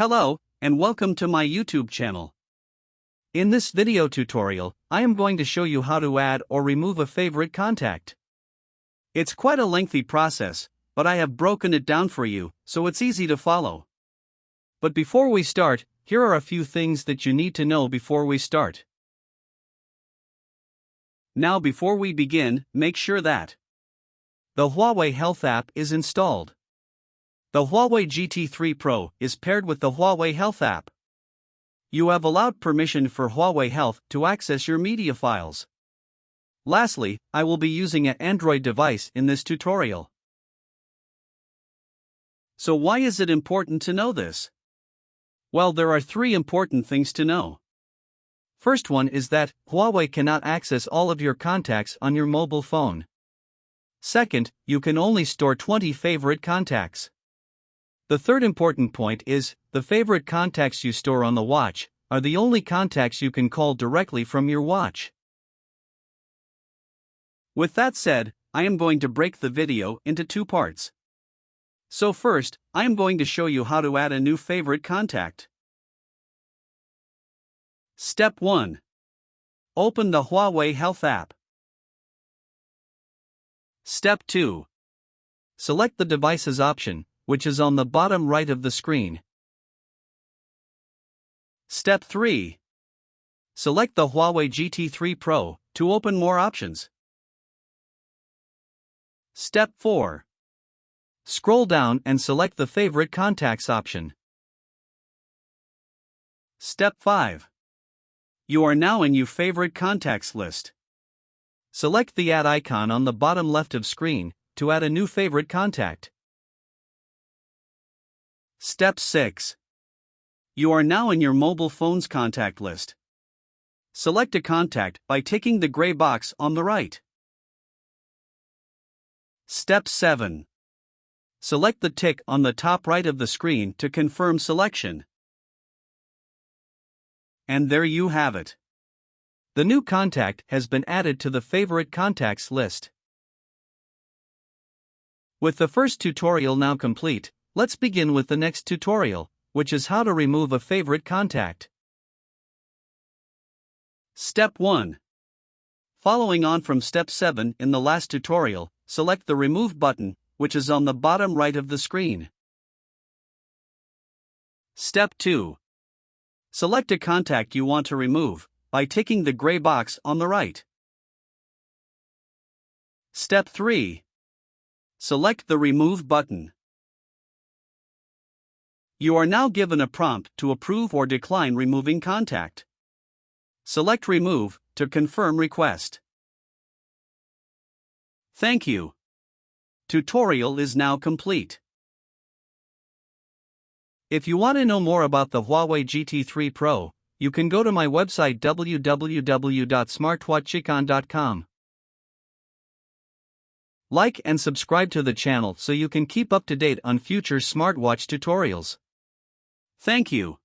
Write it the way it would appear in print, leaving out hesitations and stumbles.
Hello, and welcome to my YouTube channel. In this video tutorial, I am going to show you how to add or remove a favorite contact. It's quite a lengthy process, but I have broken it down for you, so it's easy to follow. But before we start, here are a few things that you need to know before we start. Now before we begin, make sure that the Huawei Health app is installed. The Huawei GT3 Pro is paired with the Huawei Health app. You have allowed permission for Huawei Health to access your media files. Lastly, I will be using an Android device in this tutorial. So why is it important to know this? Well, there are three important things to know. First one is that Huawei cannot access all of your contacts on your mobile phone. Second, you can only store 20 favorite contacts. The third important point is, the favorite contacts you store on the watch are the only contacts you can call directly from your watch. With that said, I am going to break the video into two parts. So first, I am going to show you how to add a new favorite contact. Step 1. Open the Huawei Health app. Step 2. Select the Devices option, which is on the bottom right of the screen. Step 3. Select the Huawei GT3 Pro to open more options. Step 4. Scroll down and select the Favorite Contacts option. Step 5. You are now in your favorite contacts list. Select the Add icon on the bottom left of screen to add a new favorite contact. Step 6. You are now in your mobile phone's contact list. Select a contact by ticking the gray box on the right. Step 7. Select the tick on the top right of the screen to confirm selection. And there you have it. The new contact has been added to the favorite contacts list. With the first tutorial now complete, let's begin with the next tutorial, which is how to remove a favorite contact. Step 1. Following on from Step 7 in the last tutorial, select the Remove button, which is on the bottom right of the screen. Step 2. Select a contact you want to remove by ticking the gray box on the right. Step 3. Select the Remove button. You are now given a prompt to approve or decline removing contact. Select Remove to confirm request. Thank you. Tutorial is now complete. If you want to know more about the Huawei GT3 Pro, you can go to my website www.smartwatchicon.com. Like and subscribe to the channel so you can keep up to date on future smartwatch tutorials. Thank you.